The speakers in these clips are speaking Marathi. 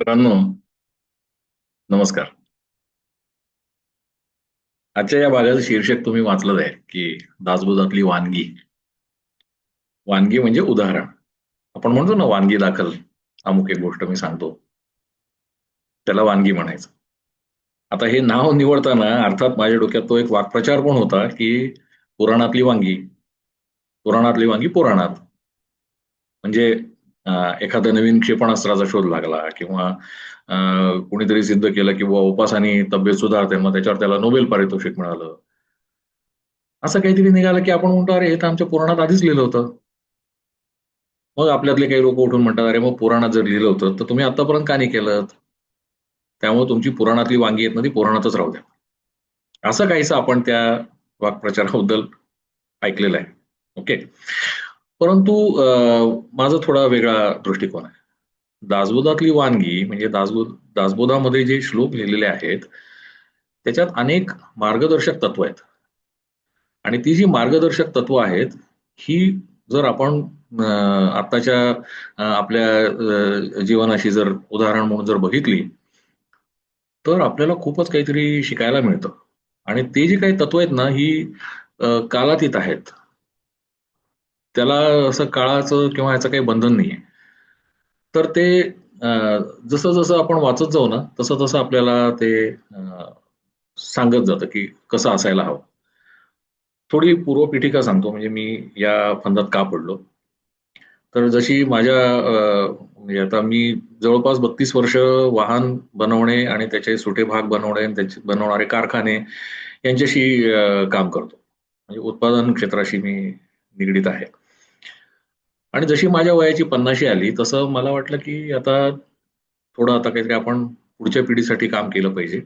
मित्रांनो, नमस्कार. आजच्या या भागाचं शीर्षक तुम्ही वाचलंच आहे की दासबोधातली वानगी. वानगी म्हणजे उदाहरण. आपण म्हणतो ना वानगी दाखल अमुक एक गोष्ट मी सांगतो. त्याला वानगी म्हणायचं. आता हे नाव निवडताना अर्थात माझ्या डोक्यात तो एक वाक्प्रचार पण होता की पुराणातली वांगी, पुराणातली वांगी पुराणात. म्हणजे अ, एखाद्या नवीन क्षेपणास्त्राचा शोध लागला किंवा अ, कोणीतरी सिद्ध केलं की बुवा उपासाने तब्येत सुधारते, मग त्याच्यावर त्याला नोबेल पारितोषिक मिळालं. असं काहीतरी निघालं की आपण म्हणतो, "अरे, हे तर आमच्या पुराणात आधीच लिहिलं होतं." मग आपल्यातले काही लोकं उठून म्हणतात, "अरे, मग पुराणात जर लिहिलं होतं, तर तुम्ही आत्तापर्यंत का नाही केलंत? त्यामुळे तुमची पुराणातली वांगी आहेत ना, ती पुराणातच राहू द्या." असं काहीसं आपण त्या वाक्प्रचाराबद्दल ऐकलेलं आहे. ओके. परंतु माझा थोडा वेगळा दृष्टिकोन आहे. दासबोधातली वानगी म्हणजे दासबोधामध्ये जे श्लोक लिहिलेले आहेत, त्याच्यात अनेक मार्गदर्शक तत्व आहेत. आणि ती जी मार्गदर्शक तत्व आहेत, ही जर आपण अ, आत्ताच्या आपल्या जीवनाशी जर उदाहरण म्हणून जर बघितली, तर आपल्याला खूपच काहीतरी शिकायला मिळतं. आणि ते जी काही तत्व आहेत ना, ही कालातीत आहेत. त्याला असं काळाचं किंवा ह्याचं काही बंधन नाहीये. तर ते अ, जसं-जसं आपण वाचत जाऊ ना, तसं-तसं आपल्याला ते सांगत जातं, की कसं असायला हवं. थोडी पूर्वपीठिका सांगतो म्हणजे मी या फंदात का पडलो. तर जशी माझ्या म्हणजे आता मी जवळपास 32 वर्ष वाहन बनवणे आणि त्याचे सुटे भाग बनवणे आणि त्याचे बनवणारे कारखाने यांच्याशी काम करतो. म्हणजे उत्पादन क्षेत्राशी मी निगडीत आहे. आणि जशी माझ्या वयाची 50शी आली, तसं मला वाटलं, की आता काहीतरी आपण पुढच्या पिढीसाठी काम केलं पाहिजे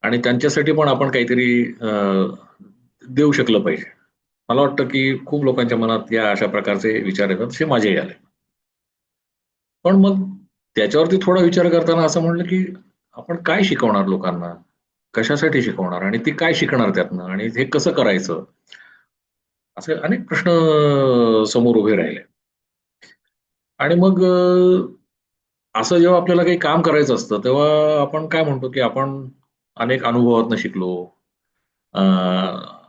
आणि त्यांच्यासाठी पण आपण काहीतरी देऊ शकलं पाहिजे. मला वाटतं, की खूप लोकांच्या मनात या अशा प्रकारचे विचार येतात, तसे माझेही आले. पण मग त्याच्यावरती थोडा विचार करताना असं म्हटलं, की आपण काय शिकवणार लोकांना? कशासाठी शिकवणार? आणि ती काय शिकणार त्यातनं? आणि हे कसं करायचं? असे अनेक प्रश्न समोर उभे राहिले. आणि मग असं जेव्हा आपल्याला काही काम करायचं असतं, तेव्हा आपण काय म्हणतो, की आपण अनेक अनुभवातनं शिकलो. अ,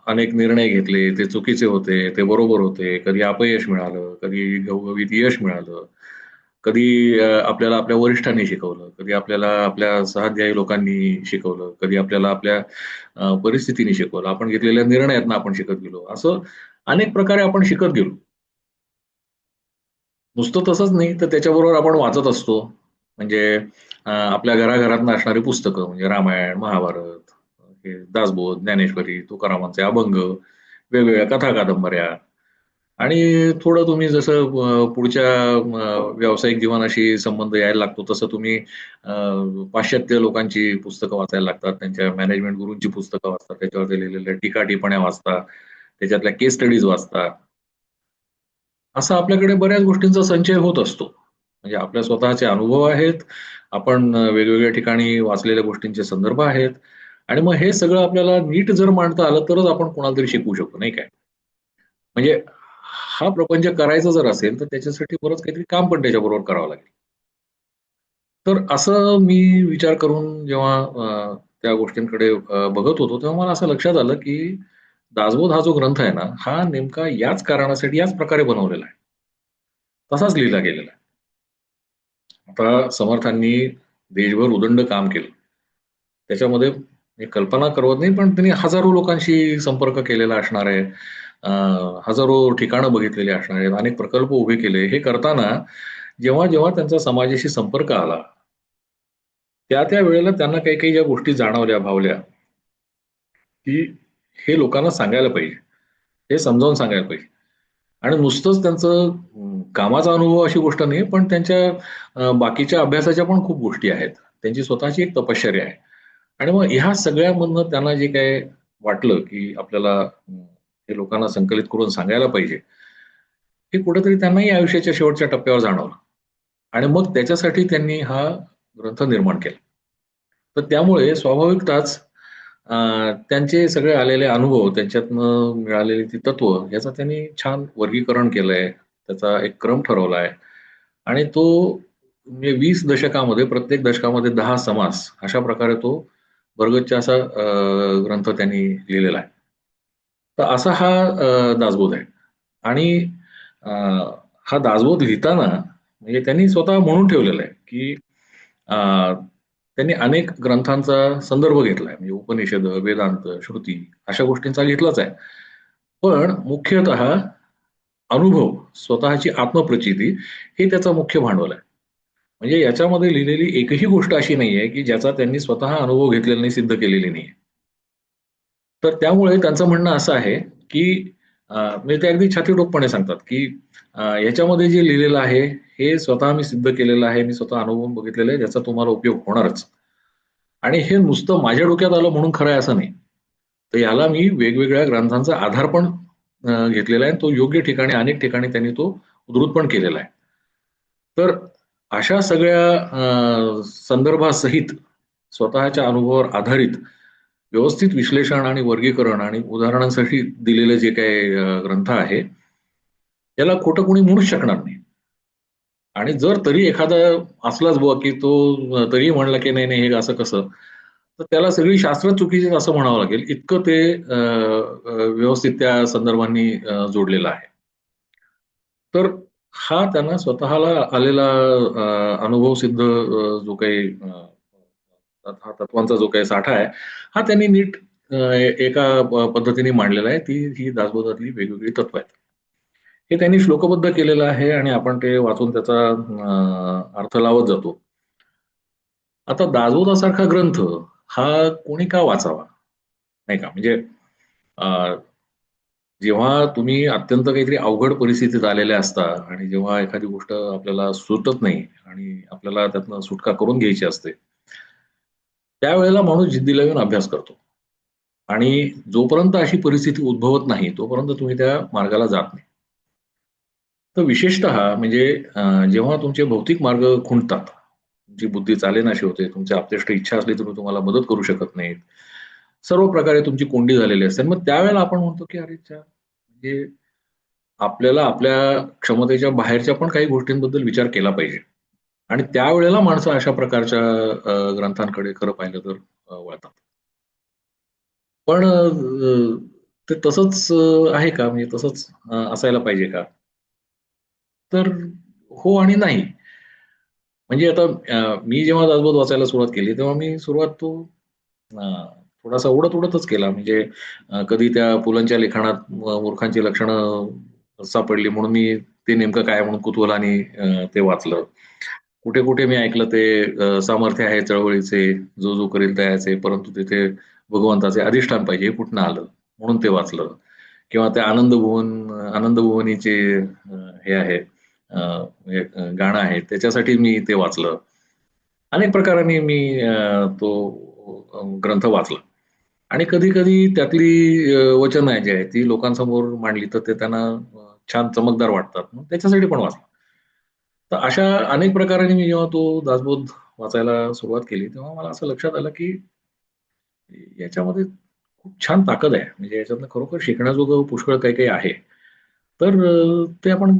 अनेक निर्णय घेतले, ते चुकीचे होते, ते बरोबर होते. कधी अपयश मिळालं, कधी घवघवीत यश मिळालं. कधी आपल्याला आपल्या वरिष्ठांनी शिकवलं, कधी आपल्याला आपल्या सहाध्यायी लोकांनी शिकवलं, कधी आपल्याला आपल्या परिस्थितीने शिकवलं. आपण घेतलेल्या निर्णयातनं आपण शिकत गेलो. असं अनेक प्रकारे आपण शिकत गेलो. नुसतं तसंच नाही, तर त्याच्याबरोबर आपण वाचत असतो. म्हणजे आपल्या घराघरातनं असणारी पुस्तकं म्हणजे रामायण, महाभारत, हे दासबोध, ज्ञानेश्वरी, तुकारामांचे अभंग, वेगवेगळ्या कथा-कादंबऱ्या आणि थोडं तुम्ही जसं पुढच्या व्यावसायिक जीवनाशी संबंध यायला लागतो, तसं तुम्ही पाश्चात्य लोकांची पुस्तकं वाचायला लागतात. त्यांच्या मॅनेजमेंट गुरूंची पुस्तकं वाचतात. त्याच्यावरती लिहिलेल्या टीका-टिप्पण्या वाचता. त्याच्यातल्या केस स्टडीज वाचता. असं आपल्याकडे बऱ्याच गोष्टींचा संचय होत असतो. म्हणजे आपल्या स्वतःचे अनुभव आहेत. आपण वेगवेगळ्या ठिकाणी वाचलेल्या गोष्टींचे संदर्भ आहेत आणि मग हे सगळं आपल्याला नीट जर मांडता आलं, तरच आपण कोणाला तरी शिकवू शकतो, नाही काय? म्हणजे हा प्रपंच करायचा जर असेल, तर त्याच्यासाठी बरंच काहीतरी काम पण त्याच्याबरोबर करावं लागेल. तर असं मी विचार करून जेव्हा त्या गोष्टींकडे बघत होतो, तेव्हा मला असं लक्षात आलं, की दासबोध हा जो ग्रंथ आहे ना, हा नेमका याच कारणासाठी याच प्रकारे बनवलेला आहे. तसाच लिहिला गेलेला आहे. आता समर्थांनी देशभर उदंड काम केलं. त्याच्यामध्ये मी कल्पना करवत नाही, पण त्यांनी हजारो लोकांशी संपर्क केलेला असणार आहे. अ, हजारो ठिकाणं बघितलेली असणार आहेत. अनेक प्रकल्प उभे केले. हे करताना जेव्हा त्यांचा समाजाशी संपर्क आला, त्या वेळेला त्यांना काही-काही ज्या गोष्टी जाणवल्या, भावल्या, की हे लोकांना सांगायला पाहिजे. हे समजावून सांगायला पाहिजे. आणि नुसतंच त्यांचं कामाचा अनुभव अशी गोष्ट नाही, पण त्यांच्या बाकीच्या अभ्यासाच्या पण खूप गोष्टी आहेत. त्यांची स्वतःची एक तपश्चर्या आहे. आणि मग ह्या सगळ्यामधनं त्यांना जे काही वाटलं, की आपल्याला हे लोकांना संकलित करून सांगायला पाहिजे, हे कुठेतरी त्यांनाही आयुष्याच्या शेवटच्या टप्प्यावर जाणवलं. आणि मग त्याच्यासाठी त्यांनी हा ग्रंथ निर्माण केला. तर त्यामुळे स्वाभाविकतःच त्यांचे सगळे आलेले अनुभव, त्यांच्यातनं मिळालेली ती तत्व याचं त्यांनी छान वर्गीकरण केलंय. त्याचा एक क्रम ठरवलाय आणि तो म्हणजे 20 दशकामध्ये प्रत्येक दशकामध्ये 10 समास अशा प्रकारे तो भरगच्च असा ग्रंथ त्यांनी लिहिलेला आहे. तर असा हा दासबोध आहे. आणि अ, हा दासबोध लिहिताना म्हणजे त्यांनी स्वतः म्हणून ठेवलेलं आहे, की अ, त्यांनी अनेक ग्रंथांचा संदर्भ घेतलाय. म्हणजे उपनिषद, वेदांत, श्रुती अशा गोष्टींचा घेतलाच आहे. पण मुख्यतः अनुभव, स्वतःची आत्मप्रचिती हे त्याचं मुख्य भांडवल आहे. म्हणजे याच्यामध्ये लिहिलेली एकही गोष्ट अशी नाहीये, की ज्याचा त्यांनी स्वतः अनुभव घेतलेला नाही, सिद्ध केलेली नाहीये. तर त्यामुळे त्यांचं म्हणणं असं आहे, की म्हणजे ते अगदी छातीठोकपणे सांगतात, की याच्यामध्ये जे लिहिलेलं आहे, हे स्वतः मी सिद्ध केलेलं आहे. मी स्वतः अनुभवून बघितलेलं आहे. ज्याचा तुम्हाला उपयोग होणारच. आणि हे नुसतं माझ्या डोक्यात आलं म्हणून खरं आहे असं नाही. तर याला मी वेगवेगळ्या ग्रंथांचा आधार पण घेतलेला आहे. तो योग्य ठिकाणी अनेक ठिकाणी त्यांनी तो उद्धृत पण केलेला आहे. तर अशा सगळ्या संदर्भासहित स्वतःच्या अनुभवावर आधारित व्यवस्थित विश्लेषण आणि वर्गीकरण आणि उदाहरणांसाठी दिलेले जे काही ग्रंथ आहे, त्याला खोटं कोणी म्हणूच शकणार नाही. आणि जर तरी एखादा असलाच बुवा, की तो तरीही म्हणला, की "नाही, नाही, हे असं कसं?" तर त्याला सगळी शास्त्र चुकीची असं म्हणावं लागेल. इतकं ते व्यवस्थित त्या संदर्भांनी जोडलेलं आहे. तर हा त्यांना स्वतःला आलेला अनुभव सिद्ध जो काही हा तत्वांचा जो काही साठा आहे, हा त्यांनी नीट एका पद्धतीने मांडलेला आहे. ती ही दासबोधातली वेगवेगळी तत्व आहेत. हे त्यांनी श्लोकबद्ध केलेलं आहे आणि आपण ते वाचून त्याचा अर्थ लावत जातो. आता दासबोधासारखा ग्रंथ हा कोणी का वाचावा? नाही का? म्हणजे अ, जेव्हा तुम्ही अत्यंत काहीतरी अवघड परिस्थितीत आलेले असता आणि जेव्हा एखादी गोष्ट आपल्याला सुटत नाही आणि आपल्याला त्यातनं सुटका करून घ्यायची असते, त्यावेळेला माणूस जिद्दीला येऊन अभ्यास करतो. आणि जोपर्यंत अशी परिस्थिती उद्भवत नाही, तोपर्यंत तुम्ही त्या मार्गाला जात नाही. तर विशेषतः म्हणजे जेव्हा तुमचे भौतिक मार्ग खुंटतात, तुमची बुद्धी चालेनाशी होते, तुमची आपल्याष्ट इच्छा असली तरी तुम्हाला मदत करू शकत नाहीत. सर्व प्रकारे तुमची कोंडी झालेली असते. मग त्यावेळेला आपण म्हणतो, की "अरे च्या!" म्हणजे आपल्याला आपल्या क्षमतेच्या बाहेरच्या पण काही गोष्टींबद्दल विचार केला पाहिजे. आणि त्यावेळेला माणसं अशा प्रकारच्या ग्रंथांकडे खरं पाहिलं तर वळतात. पण ते तसंच आहे का? म्हणजे तसंच असायला पाहिजे का? तर हो आणि नाही. म्हणजे आता मी जेव्हा दासबोध वाचायला सुरुवात केली, तेव्हा मी सुरुवात तो अ, थोडासा उडत-उडतच केला. म्हणजे कधी त्या पुलंच्या लिखाणात मूर्खांची लक्षणं सापडली म्हणून मी ते नेमकं काय म्हणून कुतूहलाने ते वाचलं. कुठे-कुठे मी ऐकलं ते सामर्थ्य आहे चळवळीचे, जो करील तयाचे, परंतु तिथे भगवंताचे अधिष्ठान पाहिजे, हे कुठनं आलं? म्हणून ते वाचलं. किंवा ते आनंदभुवनीचे हे आहे म्हणजे गाणं आहे त्याच्यासाठी मी ते वाचलं. अनेक प्रकारांनी मी तो ग्रंथ वाचला. आणि कधी-कधी त्यातली वचनं जी आहेत ती लोकांसमोर मांडली तर ते त्यांना छान चमकदार वाटतात. मग त्याच्यासाठी पण वाचलं. तर अशा अनेक प्रकाराने मी जेव्हा तो दासबोध वाचायला सुरुवात केली, तेव्हा मला असं लक्षात आलं, की याच्यामध्ये खूप छान ताकद आहे. म्हणजे याच्यातनं खरोखर शिकण्याजोगं पुष्कळ काही-काही आहे. तर ते आपण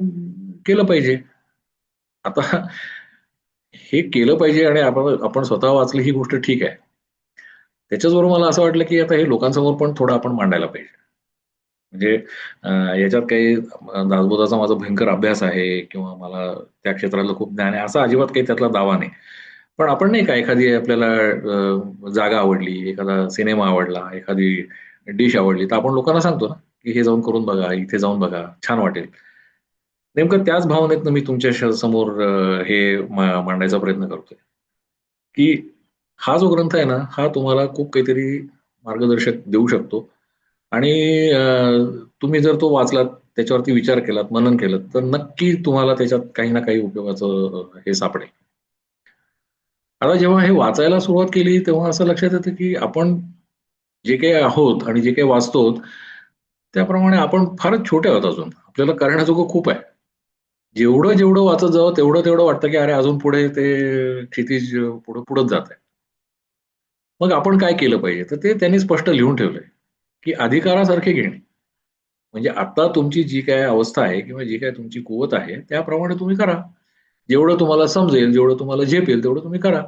केलं पाहिजे. आता हे केलं पाहिजे आणि आपण आपण स्वतः वाचली ही गोष्ट ठीक आहे. त्याच्याचबरोबर मला असं वाटलं, की आता हे लोकांसमोर पण थोडं आपण मांडायला पाहिजे. म्हणजे याच्यात काही दासबोधाचा माझा भयंकर अभ्यास आहे किंवा मला त्या क्षेत्रातलं खूप ज्ञान आहे, असा अजिबात काही त्यातला दावा नाही. पण आपण नाही का एखादी आपल्याला जागा आवडली, एखादा सिनेमा आवडला, एखादी डिश आवडली, तर आपण लोकांना सांगतो ना, की हे जाऊन करून बघा, इथे जाऊन बघा, छान वाटेल. नेमकं त्याच भावनेतनं मी तुमच्या समोर हे मांडायचा प्रयत्न करतोय, की हा जो ग्रंथ आहे ना, हा तुम्हाला खूप काहीतरी मार्गदर्शक देऊ शकतो आणि तुम्ही जर तो वाचलात, त्याच्यावरती विचार केलात, मनन केलंत, तर नक्की तुम्हाला त्याच्यात काही ना काही उपयोगाचं हे सापडेल. आता जेव्हा हे वाचायला सुरुवात केली, तेव्हा असं लक्षात येतं, की आपण जे काही आहोत आणि जे काही वाचतो, त्याप्रमाणे आपण फारच छोटे आहोत अजून. आपल्याला करण्याजोगं खूप आहे. जेवढं वाचत जावं तेवढं वाटतं, की अरे अजून पुढे ते क्षितिज पुढत जातंय. मग आपण काय केलं पाहिजे? तर ते त्यांनी स्पष्ट लिहून ठेवलंय, की अधिकारासारखे घेणे. म्हणजे आता तुमची जी काही अवस्था आहे किंवा जी काही तुमची कुवत आहे, त्याप्रमाणे तुम्ही करा. जेवढं तुम्हाला समजेल, जेवढं तुम्हाला झेपेल तेवढं तुम्ही करा.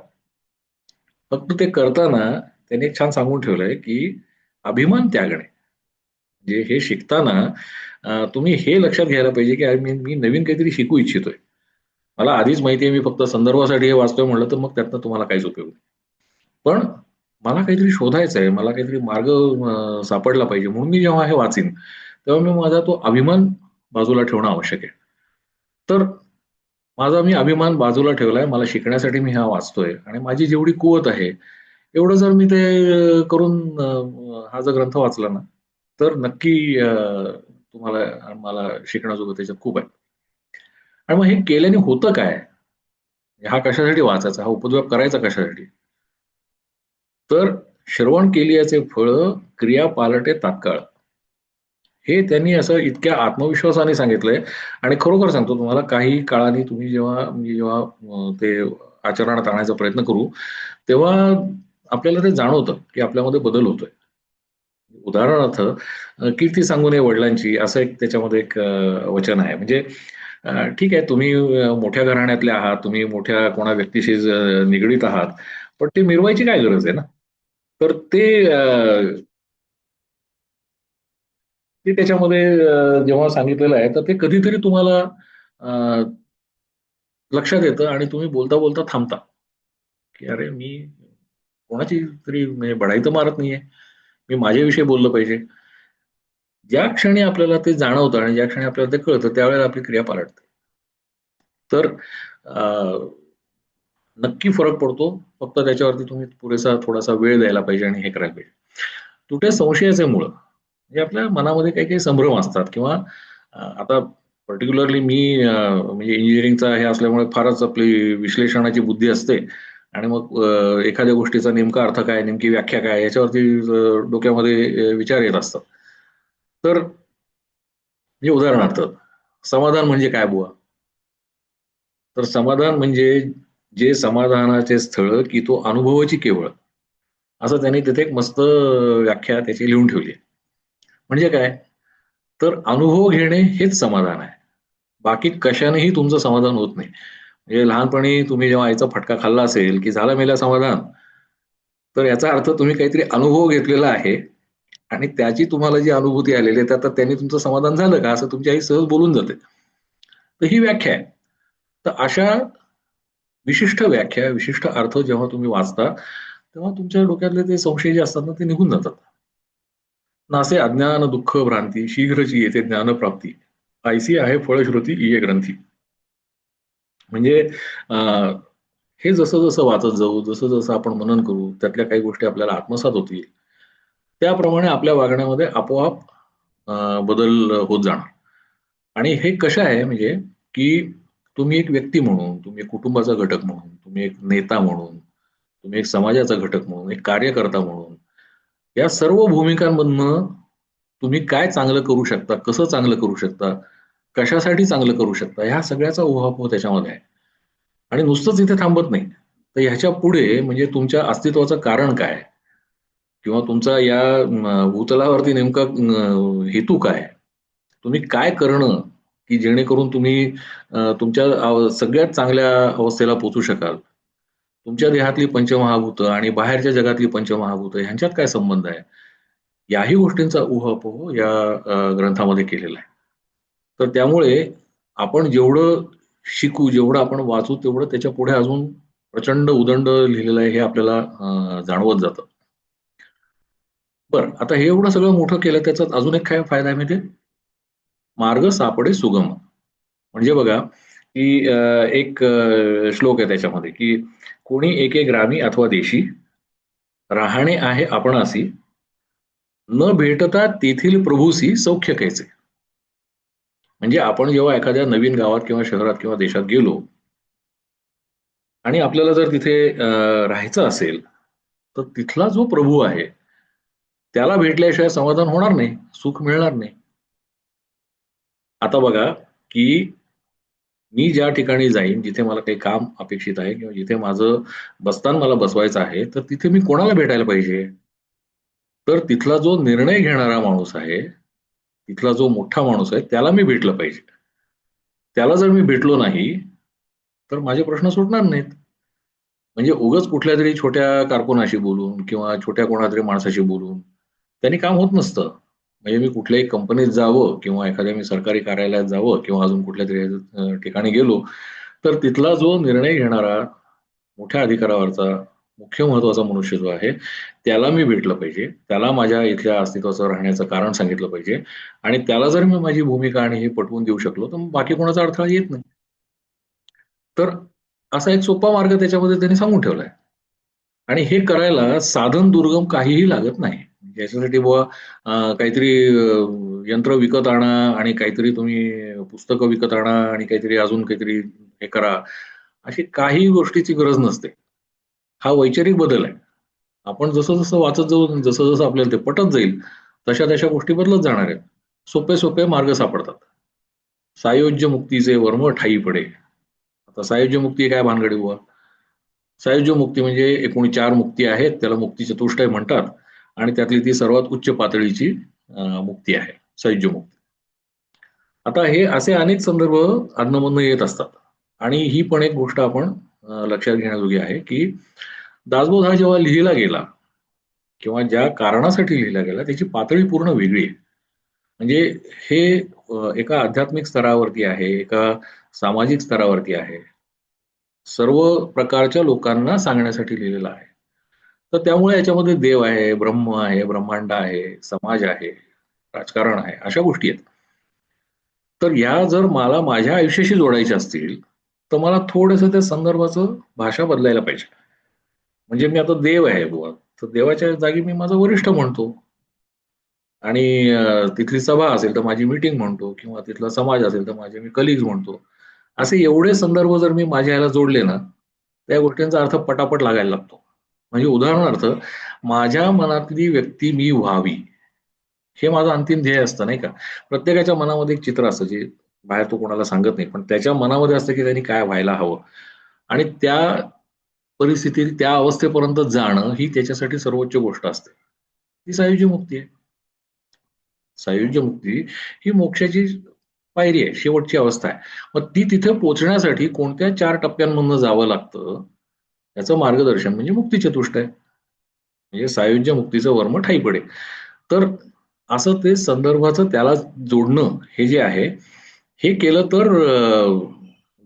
फक्त ते करताना त्यांनी एक छान सांगून ठेवलंय, की अभिमान त्यागणे. म्हणजे हे शिकताना तुम्ही हे लक्षात घ्यायला पाहिजे, की अरे मी मी नवीन काहीतरी शिकू इच्छितोय. मला आधीच माहिती आहे मी फक्त संदर्भासाठी हे वाचतोय म्हटलं तर मग त्यातनं तुम्हाला काहीच उपयोग नाही. पण मला काहीतरी शोधायचं आहे, मला काहीतरी मार्ग सापडला पाहिजे म्हणून मी जेव्हा हे वाचीन, तेव्हा मी माझा तो अभिमान बाजूला ठेवणं आवश्यक आहे. तर माझा मी अभिमान बाजूला ठेवलाय. मला शिकण्यासाठी मी हा वाचतोय आणि माझी जेवढी कुवत आहे, एवढं जर मी ते करून हा जर ग्रंथ वाचला ना, तर नक्की तुम्हाला मला शिकण्याजोगं त्याच्यात खूप आहे. आणि मग हे केल्याने होतं काय? हा कशासाठी वाचायचा? हा उपद्व्याप करायचा कशासाठी? तर श्रवण केल्याचे फळ क्रिया पालटे तात्काळ. हे त्यांनी असं इतक्या आत्मविश्वासाने सांगितलंय आणि खरोखर सांगतो तुम्हाला काही काळाने तुम्ही जेव्हा ते आचरणात आणायचा प्रयत्न करू, तेव्हा आपल्याला ते जाणवतं, की आपल्यामध्ये बदल होतोय. उदाहरणार्थ कीर्ती सांगू नये वडिलांची असं एक त्याच्यामध्ये एक वचन आहे. म्हणजे ठीक आहे तुम्ही मोठ्या घराण्यातले आहात, तुम्ही मोठ्या कोणा व्यक्तीशी निगडीत आहात, पण ते मिरवायची काय गरज आहे ना? तर ते त्याच्यामध्ये जेव्हा सांगितलेलं आहे, तर ते कधीतरी तुम्हाला अ, लक्षात येतं आणि तुम्ही बोलता-बोलता थांबता, की "अरे, मी कोणाची तरी म्हणजे बढाई तर मारत नाहीये. मी माझ्याविषयी बोललं पाहिजे." ज्या क्षणी आपल्याला ते जाणवतं आणि ज्या क्षणी आपल्याला ते कळतं, त्यावेळेला आपली क्रिया पालटते. तर अ, नक्की फरक पडतो. फक्त त्याच्यावरती तुम्ही पुरेसा थोडासा वेळ द्यायला पाहिजे आणि हे करायला पाहिजे. तुटे संशयाचे मुळं. म्हणजे आपल्या मनामध्ये काही-काही संभ्रम असतात किंवा आता पर्टिक्युलरली मी म्हणजे इंजिनिअरिंगचा हे असल्यामुळे फारच आपली विश्लेषणाची बुद्धी असते आणि मग एखाद्या गोष्टीचा नेमका अर्थ काय, नेमकी व्याख्या काय याच्यावरती डोक्यामध्ये विचार येत असतात. तर म्हणजे उदाहरणार्थ, समाधान म्हणजे काय बुवा? तर समाधान म्हणजे जे समाधानाचे स्थळ की तो अनुभवाची केवळ. असं त्यांनी तिथे एक मस्त व्याख्या त्याची लिहून ठेवली आहे. म्हणजे काय? तर अनुभव घेणे हेच समाधान आहे. बाकी कशानेही तुमचं समाधान होत नाही. म्हणजे लहानपणी तुम्ही जेव्हा आईचा फटका खाल्ला असेल, की झालं मेलं समाधान. तर याचा अर्थ तुम्ही काहीतरी अनुभव घेतलेला आहे आणि त्याची तुम्हाला जी अनुभूती आलेली आहे, तर आता त्यांनी तुमचं समाधान झालं का? असं तुमची आई सहज बोलून जाते. तर ही व्याख्या आहे. तर अशा विशिष्ट व्याख्या, विशिष्ट अर्थ जेव्हा तुम्ही वाचता, तेव्हा तुमच्या डोक्यातले ते संशय जे असतात ना, ते निघून जातात. नासे अज्ञान, दुःख, भ्रांती, शीघ्रची येते ज्ञानप्राप्ती. ऐसी आहे फळश्रुती इये ग्रंथी. म्हणजे अ, हे जसं-जसं वाचत जाऊ, जसं-जसं आपण मनन करू, त्यातल्या काही गोष्टी आपल्याला आत्मसात होतील. त्याप्रमाणे आपल्या वागण्यामध्ये आपोआप बदल होत जाणार. आणि हे कसं आहे म्हणजे, की तुम्ही एक व्यक्ती म्हणून, तुम्ही एक कुटुंबाचा घटक म्हणून, तुम्ही एक नेता म्हणून, तुम्ही एक समाजाचा घटक म्हणून, एक कार्यकर्ता म्हणून, या सर्व भूमिकांमधनं तुम्ही काय चांगलं करू शकता, कसं चांगलं करू शकता, कशासाठी चांगलं करू शकता, ह्या सगळ्याचा उहापोह त्याच्यामध्ये आहे. आणि नुसतंच इथे थांबत नाही. तर ह्याच्या पुढे म्हणजे तुमच्या अस्तित्वाचं कारण काय? किंवा तुमचा या भूतलावरती नेमका हेतू काय? तुम्ही काय करणं, की जेणेकरून तुम्ही तुमच्या सगळ्यात चांगल्या अवस्थेला पोहोचू शकाल? तुमच्या देहातली पंचमहाभूतं आणि बाहेरच्या जगातली पंचमहाभूतं ह्यांच्यात काय संबंध आहे? याही गोष्टींचा उहापोह या ग्रंथामध्ये केलेला आहे. तर त्यामुळे आपण जेवढं शिकू, जेवढं आपण वाचू, तेवढं त्याच्या पुढे अजून प्रचंड उदंड लिहिलेलं आहे हे आपल्याला जाणवत जातं. बरं, आता हे एवढं सगळं मोठं केलं त्याचा अजून एक काय फायदा आहे माहिती आहे? मार्ग सापडे सुगम. म्हणजे बघा, की एक श्लोक आहे त्याच्यामध्ये, की कोणी एके ग्रामी अथवा देशी, राहणे आहे आपणासी, न भेटता तेथील प्रभूसी सौख्य कैसे. म्हणजे आपण जेव्हा एखाद्या नवीन गावात किंवा शहरात किंवा देशात गेलो आणि आपल्याला जर तिथे राहायचं असेल, तर तिथला जो प्रभू आहे, त्याला भेटल्याशिवाय समाधान होणार नाही, सुख मिळणार नाही. आता बघा, की मी ज्या ठिकाणी जाईन, जिथे मला काही काम अपेक्षित आहे किंवा जिथे माझं बस्तान मला बसवायचं आहे, तर तिथे मी कोणाला भेटायला पाहिजे? तर तिथला जो निर्णय घेणारा माणूस आहे, तिथला जो मोठा माणूस आहे, त्याला मी भेटलं पाहिजे. त्याला जर मी भेटलो नाही, तर माझे प्रश्न सुटणार नाहीत. म्हणजे उगाच कुठल्या तरी छोट्या कारकुनाशी बोलून किंवा छोट्या कोणातरी माणसाशी बोलून त्यांनी काम होत नसतं. म्हणजे मी कुठल्याही कंपनीत जावं किंवा एखाद्या मी सरकारी कार्यालयात जावं किंवा अजून कुठल्यातरी ठिकाणी गेलो, तर तिथला जो निर्णय घेणारा मोठ्या अधिकारावरचा मुख्य महत्त्वाचा मनुष्य जो आहे, त्याला मी भेटलं पाहिजे. त्याला माझ्या इथल्या अस्तित्वाचं राहण्याचं कारण सांगितलं पाहिजे आणि त्याला जर मी माझी भूमिका आणि हे पटवून देऊ शकलो, तर मग बाकी कोणाचा अडथळा येत नाही. तर असा एक सोपा मार्ग त्याच्यामध्ये त्यांनी सांगून ठेवलाय. आणि हे करायला साधन दुर्गम काहीही लागत नाही. याच्यासाठी बुवा काहीतरी यंत्र विकत आणा आणि काहीतरी तुम्ही पुस्तकं विकत आणा आणि काहीतरी अजून काहीतरी हे करा. अशी काही गोष्टीची गरज नसते. हा वैचारिक बदल आहे. आपण जसं-जसं वाचत जाऊ, जसं-जसं आपल्याला ते पटत जाईल, तशा-तशा गोष्टी बदलत जाणार आहेत. सोपे-सोपे मार्ग सापडतात. सायुज्य मुक्तीचे वर्म ठायी पडे. आता सायुज्य मुक्ती काय भानगड आहे बुवा? सायुज्य मुक्ती म्हणजे एकूण 4 मुक्ती आहेत. त्याला मुक्तीचतुष्टय म्हणतात आणि त्यातली ती सर्वात उच्च पातळीची मुक्ती आहे, सायुज्य मुक्ती. आता हे असे अनेक संदर्भ अधनं येत असतात आणि ही पण एक गोष्ट आपण लक्षात घेण्याजोगी आहे, की दासबोध हा जेव्हा लिहिला गेला किंवा ज्या कारणासाठी लिहिला गेला, त्याची पातळी पूर्ण वेगळी आहे. म्हणजे हे एका आध्यात्मिक स्तरावरती आहे, एका सामाजिक स्तरावरती आहे. सर्व प्रकारच्या लोकांना सांगण्यासाठी लिहिलेलं आहे. तर त्यामुळे याच्यामध्ये देव आहे, ब्रह्म आहे, ब्रह्मांड आहे, समाज आहे, राजकारण आहे, अशा गोष्टी आहेत. तर या जर मला माझ्या आयुष्याशी जोडायच्या असतील, तर मला थोडंसं त्या संदर्भाचं भाषा बदलायला पाहिजे. म्हणजे मी आता देव आहे बुवा, तर देवाच्या जागी मी माझा वरिष्ठ म्हणतो आणि तिथली सभा असेल तर माझी मीटिंग म्हणतो किंवा तिथला समाज असेल तर माझे मी कलीग्स म्हणतो. असे एवढे संदर्भ जर मी माझ्या ह्याला जोडले ना, त्या गोष्टींचा अर्थ पटापट लागायला लागतो. म्हणजे उदाहरणार्थ, माझ्या मनातली व्यक्ती मी व्हावी, हे माझं अंतिम ध्येय असतं नाही का. प्रत्येकाच्या मनामध्ये एक चित्र असतं, जे बाहेर तो कोणाला सांगत नाही. पण त्याच्या मनामध्ये असतं, की त्यांनी काय व्हायला हवं आणि त्या परिस्थितीत, त्या अवस्थेपर्यंत जाणं ही त्याच्यासाठी सर्वोच्च गोष्ट असते. ती सायुज्य मुक्ती आहे. सायुज्य मुक्ती ही मोक्षाची पायरी आहे, शेवटची अवस्था आहे. मग ती तिथे पोहोचण्यासाठी कोणत्या 4 टप्प्यांमधनं जावं लागतं, याचं मार्गदर्शन म्हणजे मुक्तिचतुष्ट आहे. म्हणजे सायुज्य मुक्तीचं वर्म ठायी पडे. तर असं ते संदर्भाचं त्याला जोडणं हे जे आहे, हे केलं तर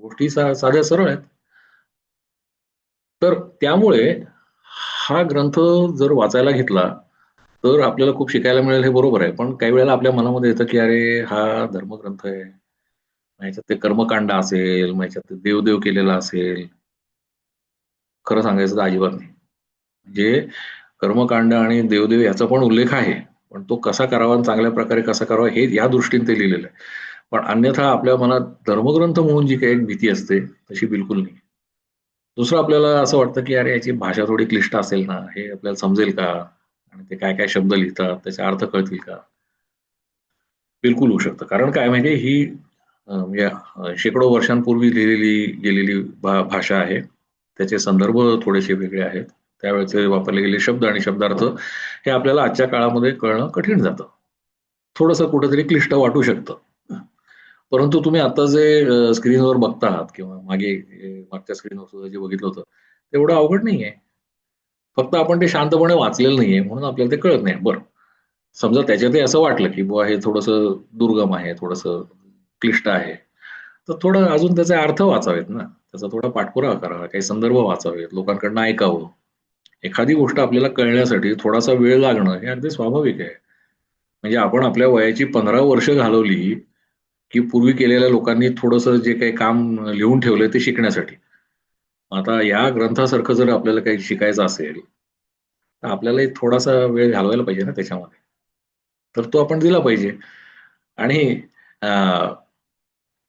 गोष्टी साध्या सरळ आहेत. तर त्यामुळे हा ग्रंथ जर वाचायला घेतला, तर आपल्याला खूप शिकायला मिळेल हे बरोबर आहे. पण काही वेळेला आपल्या मनामध्ये येतं, की अरे हा धर्मग्रंथ आहे. मग ह्याच्यात ते कर्मकांड असेल, मग ह्याच्यात ते देव-देव केलेला असेल. खरं सांगायचं तर अजिबात नाही. म्हणजे कर्मकांड आणि देवदेव याचा पण उल्लेख आहे. पण तो कसा करावा आणि चांगल्या प्रकारे कसा करावा हे या दृष्टीने ते लिहिलेलं आहे. पण अन्यथा आपल्या मनात धर्मग्रंथ म्हणून जी काही एक भीती असते, तशी बिलकुल नाही. दुसरं आपल्याला असं वाटतं, की अरे याची भाषा थोडी क्लिष्ट असेल ना, हे आपल्याला समजेल का? आणि ते काय-काय शब्द लिहितात, त्याचे अर्थ कळतील का? बिलकुल होऊ शकतं. कारण काय म्हणजे ही म्हणजे शेकडो वर्षांपूर्वी लिहिलेली गेलेली भाषा आहे. त्याचे संदर्भ थोडेसे वेगळे आहेत. त्यावेळचे वापरले गेलेले शब्द आणि शब्दार्थ हे आपल्याला आजच्या काळामध्ये कळणं कठीण जातं. थोडंसं कुठेतरी क्लिष्ट वाटू शकतं. परंतु तुम्ही आता जे स्क्रीनवर बघता आहात किंवा मागच्या स्क्रीनवर सुद्धा जे बघितलं होतं, तेवढं अवघड नाहीये. फक्त आपण ते शांतपणे वाचलेलं नाहीये म्हणून आपल्याला ते कळत नाही. बरं, समजा त्याच्यातही असं वाटलं, की बुवा हे थोडंसं दुर्गम आहे, थोडंसं क्लिष्ट आहे. तर थोडं अजून त्याचे अर्थ वाचावेत ना. त्याचा थोडा पाठपुरावा करावा, काही संदर्भ वाचावेत, लोकांकडनं ऐकावं. एखादी गोष्ट आपल्याला कळण्यासाठी थोडासा वेळ लागणं हे अगदी स्वाभाविक आहे. म्हणजे आपण आपल्या वयाची 15 वर्ष घालवली, की पूर्वी केलेल्या लोकांनी थोडंसं जे काही काम लिहून ठेवलंय ते शिकण्यासाठी. आता या ग्रंथासारखं जर आपल्याला काही शिकायचं असेल, तर आपल्यालाही थोडासा वेळ घालवायला पाहिजे ना त्याच्यामध्ये. तर तो आपण दिला पाहिजे आणि अ,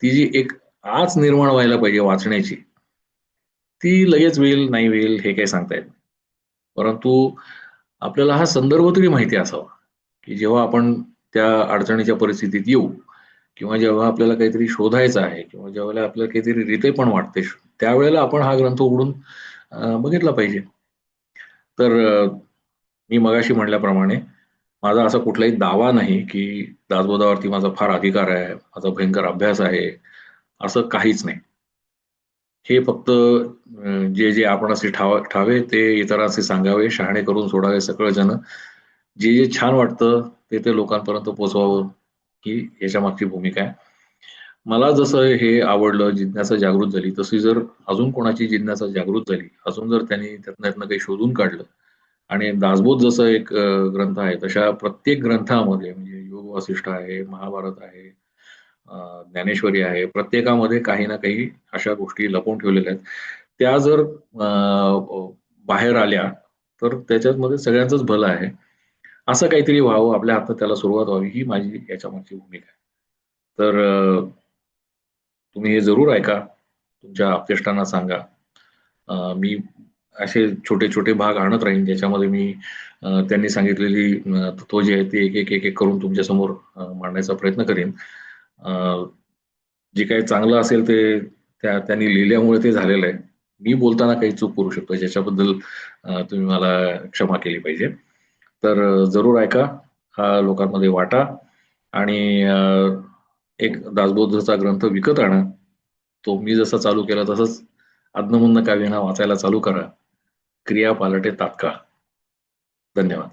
ती जी एक आच निर्माण व्हायला पाहिजे वाचण्याची, ती लगेच होईल, नाही होईल हे काही सांगता येत नाही. परंतु आपल्याला हा संदर्भ तरी माहिती असावा, की जेव्हा आपण त्या अडचणीच्या परिस्थितीत येऊ किंवा जेव्हा आपल्याला काहीतरी शोधायचं आहे किंवा ज्यावेळेला आपल्याला काहीतरी रितेपण वाटते, त्यावेळेला आपण हा ग्रंथ उघडून बघितला पाहिजे. तर मी मगाशी म्हटल्याप्रमाणे माझा असा कुठलाही दावा नाही, की दासबोधावरती माझा फार अधिकार आहे, माझा भयंकर अभ्यास आहे, असं काहीच नाही. हे फक्त जे जे आपण असे ठावे ते इतरांचे सांगावे, शहाणे करून सोडावे सकळ जन. जे जे छान वाटतं ते ते लोकांपर्यंत पोहोचवावं, ही याच्या मागची भूमिका आहे. मला जसं हे आवडलं, जिज्ञासा जागृत झाली, तशी जर अजून कोणाची जिज्ञासा जागृत झाली, अजून जर त्यांनी त्यातनं काही शोधून काढलं आणि दासबोध जसं एक ग्रंथ आहे, तशा प्रत्येक ग्रंथामध्ये म्हणजे योग वासिष्ठ आहे, महाभारत आहे, ज्ञानेश्वरी आहे, प्रत्येकामध्ये काही ना काही अशा गोष्टी लपवून ठेवलेल्या आहेत. त्या जर बाहेर आल्या, तर त्याच्यामध्ये सगळ्यांचंच भलं आहे. असं काहीतरी व्हावं, आपल्या हातात त्याला सुरुवात व्हावी, ही माझी याच्यामागची भूमिका आहे. तर तुम्ही हे जरूर ऐका. तुमच्या आप्तेष्टांना सांगा. मी असे छोटे-छोटे भाग आणत राहीन, ज्याच्यामध्ये मी त्यांनी सांगितलेली तत्त्व जी आहेत, ती एक करून तुमच्यासमोर मांडण्याचा प्रयत्न करीन. अ, जे काही चांगलं असेल ते त्यांनी लिहिल्यामुळे ते झालेलं आहे. मी बोलताना काही चूक करू शकतो, ज्याच्याबद्दल तुम्ही मला क्षमा केली पाहिजे. तर जरूर ऐका. हा लोकांमध्ये वाटा आणि एक दासबोधचा ग्रंथ विकत आणा. तो मी जसा चालू केला तसंच अधनं-मधनं का वाचायला चालू करा. क्रिया पालटे तात्काळ. धन्यवाद.